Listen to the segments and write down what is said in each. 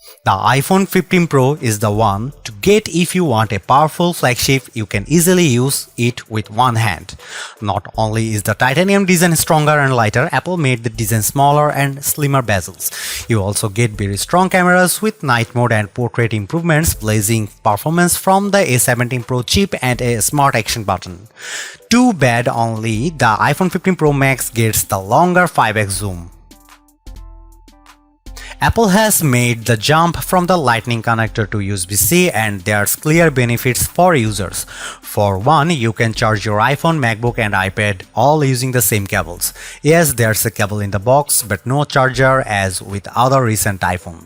The iPhone 15 Pro is the one to get if you want a powerful flagship. You can easily use it with one hand. Not only is the titanium design stronger and lighter, Apple made the design smaller and slimmer bezels. You also get very strong cameras with night mode and portrait improvements, blazing performance from the A17 Pro chip and a smart action button. Too bad only the iPhone 15 Pro Max gets the longer 5x zoom. Apple has made the jump from the Lightning connector to USB-C, and there's clear benefits for users. For one, you can charge your iPhone, MacBook and iPad all using the same cables. Yes, there's a cable in the box, but no charger as with other recent iPhone.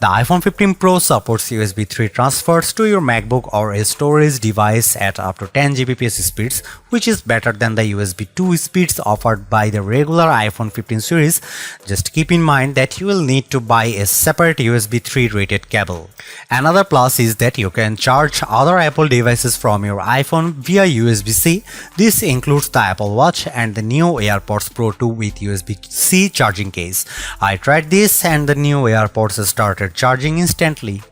The iPhone 15 Pro supports USB 3 transfers to your MacBook or a storage device at up to 10 Gbps speeds, which is better than the USB 2 speeds offered by the regular iPhone 15 series. Just keep in mind that you will need to buy a separate USB 3 rated cable. Another plus is that you can charge other Apple devices from your iPhone via USB-C. This includes the Apple Watch and the new AirPods Pro 2 with USB-C charging case. I tried this and the new AirPods started charging instantly.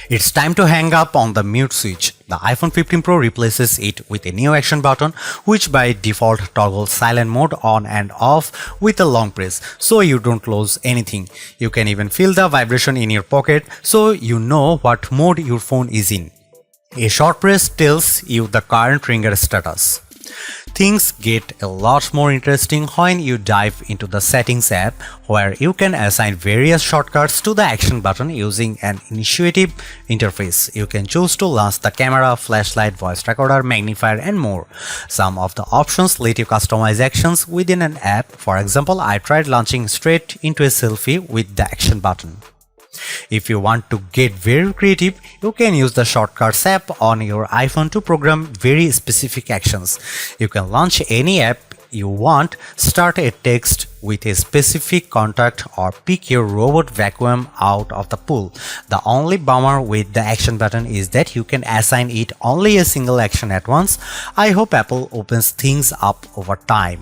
It's time to hang up on the mute switch. The iPhone 15 Pro replaces it with a new action button, which by default toggles silent mode on and off with a long press, so you don't lose anything. You can even feel the vibration in your pocket, so you know what mode your phone is in. A short press tells you the current ringer status. Things get a lot more interesting when you dive into the Settings app, where you can assign various shortcuts to the action button using an intuitive interface. You can choose to launch the camera, flashlight, voice recorder, magnifier, and more. Some of the options let you customize actions within an app. For example, I tried launching straight into a selfie with the action button. If you want to get very creative, you can use the Shortcuts app on your iPhone to program very specific actions. You can launch any app you want, start a text with a specific contact, or pick your robot vacuum out of the pool. The only bummer with the action button is that you can assign it only a single action at once. I hope Apple opens things up over time.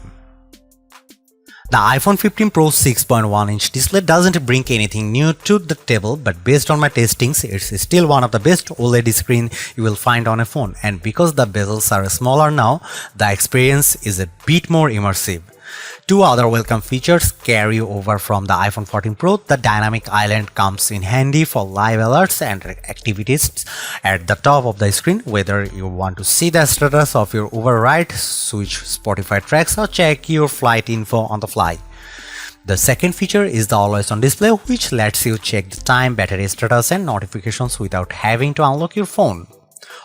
The iPhone 15 Pro 6.1-inch display doesn't bring anything new to the table, but based on my testings, it's still one of the best OLED screen you will find on a phone, and because the bezels are smaller now, the experience is a bit more immersive. Two other welcome features carry over from the iPhone 14 Pro. The dynamic island comes in handy for live alerts and activities at the top of the screen, whether you want to see the status of your Uber ride, switch Spotify tracks, or check your flight info on the fly. The second feature is the always on display, which lets you check the time, battery status, and notifications without having to unlock your phone.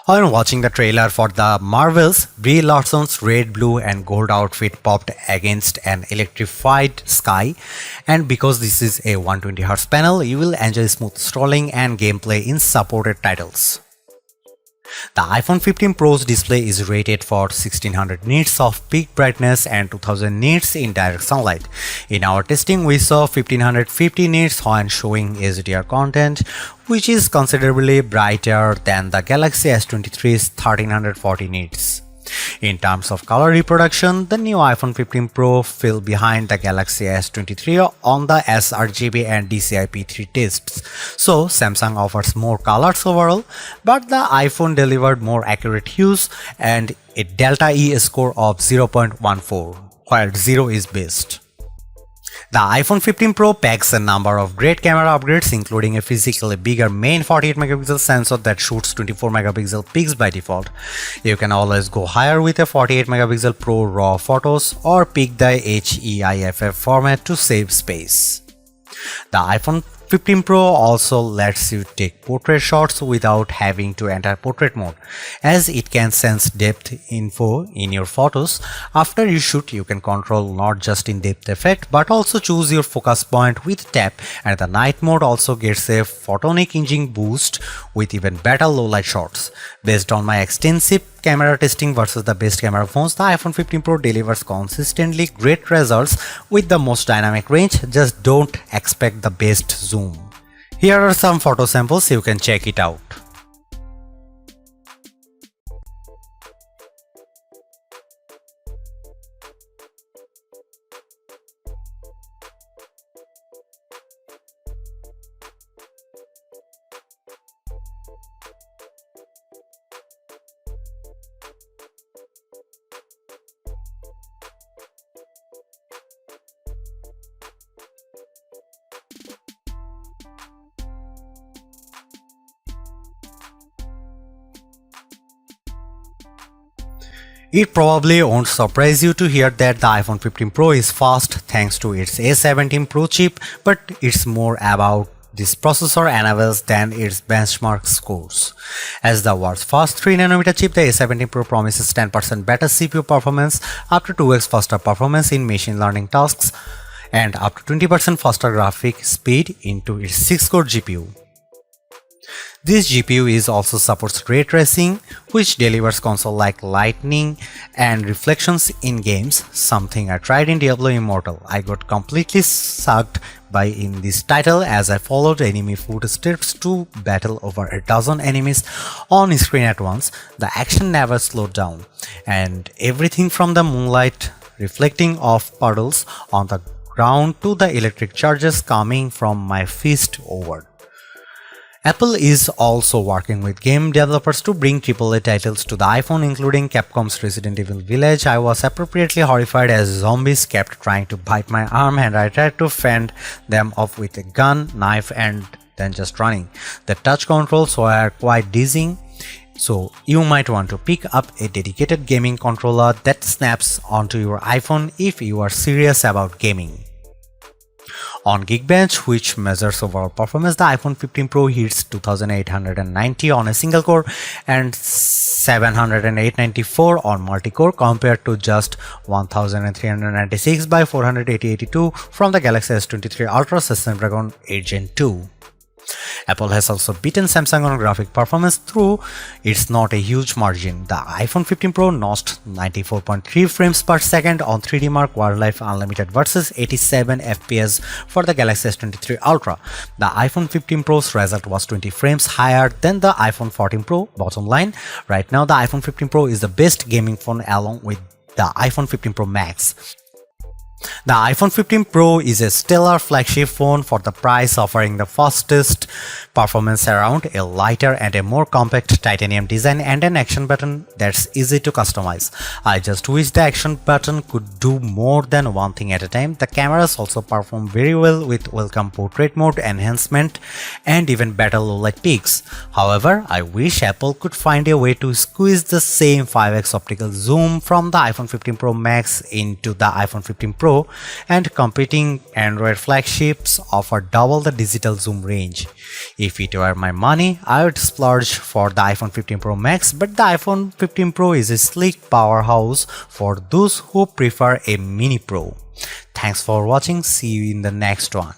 When watching the trailer for The Marvels, Brie Larson's red, blue and gold outfit popped against an electrified sky, and because this is a 120Hz panel, you will enjoy smooth scrolling and gameplay in supported titles. The iPhone 15 Pro's display is rated for 1600 nits of peak brightness and 2000 nits in direct sunlight. In our testing, we saw 1550 nits when showing HDR content, which is considerably brighter than the Galaxy S23's 1340 nits. In terms of color reproduction, the new iPhone 15 Pro fell behind the Galaxy S23 on the sRGB and DCI-P3 tests, so Samsung offers more colors overall, but the iPhone delivered more accurate hues and a Delta E score of 0.14, where 0 is best. The iPhone 15 Pro packs a number of great camera upgrades, including a physically bigger main 48MP sensor that shoots 24MP pics by default. You can always go higher with a 48MP Pro RAW photos, or pick the HEIFF format to save space. The iPhone 15 Pro also lets you take portrait shots without having to enter portrait mode, as it can sense depth info in your photos. After you shoot, you can control not just in-depth effect but also choose your focus point with tap, and the night mode also gets a photonic imaging boost with even better low-light shots. Based on my extensive camera testing versus the best camera phones, the iPhone 15 Pro delivers consistently great results with the most dynamic range. Just don't expect the best zoom. Here are some photo samples, you can check it out. It probably won't surprise you to hear that the iPhone 15 Pro is fast thanks to its A17 Pro chip, but it's more about this processor enables than its benchmark scores. As the world's first 3nm chip, the A17 Pro promises 10% better CPU performance, up to 2x faster performance in machine learning tasks, and up to 20% faster graphic speed into its 6-core GPU. This GPU is also supports ray tracing, which delivers console-like lighting and reflections in games, something I tried in Diablo Immortal. I got completely sucked by in this title as I followed enemy footsteps to battle over a dozen enemies on screen at once. The action never slowed down, and everything from the moonlight reflecting off puddles on the ground to the electric charges coming from my fist over. Apple is also working with game developers to bring AAA titles to the iPhone, including Capcom's Resident Evil Village. I was appropriately horrified as zombies kept trying to bite my arm and I tried to fend them off with a gun, knife, and then just running. The touch controls were quite dizzying, so you might want to pick up a dedicated gaming controller that snaps onto your iPhone if you are serious about gaming. On Geekbench, which measures overall performance, the iPhone 15 Pro hits 2890 on a single core and 70894 on multi-core compared to just 1396 by 48082 from the Galaxy S23 Ultra Snapdragon 8 Gen 2. Apple has also beaten Samsung on graphic performance, though it's not a huge margin. The iPhone 15 Pro notched 94.3 frames per second on 3D Mark Wildlife Unlimited versus 87 FPS for the Galaxy S23 Ultra. The iPhone 15 Pro's result was 20 frames higher than the iPhone 14 Pro. Bottom line, right now the iPhone 15 Pro is the best gaming phone along with the iPhone 15 Pro Max. The iPhone 15 Pro is a stellar flagship phone for the price, offering the fastest performance around, a lighter and a more compact titanium design, and an action button that's easy to customize. I just wish the action button could do more than one thing at a time. The cameras also perform very well with welcome portrait mode, enhancement, and even better low-light peaks. However, I wish Apple could find a way to squeeze the same 5x optical zoom from the iPhone 15 Pro Max into the iPhone 15 Pro, and competing Android flagships offer double the digital zoom range. If it were my money, I would splurge for the iPhone 15 Pro Max, but the iPhone 15 Pro is a sleek powerhouse for those who prefer a mini Pro. Thanks for watching. See you in the next one.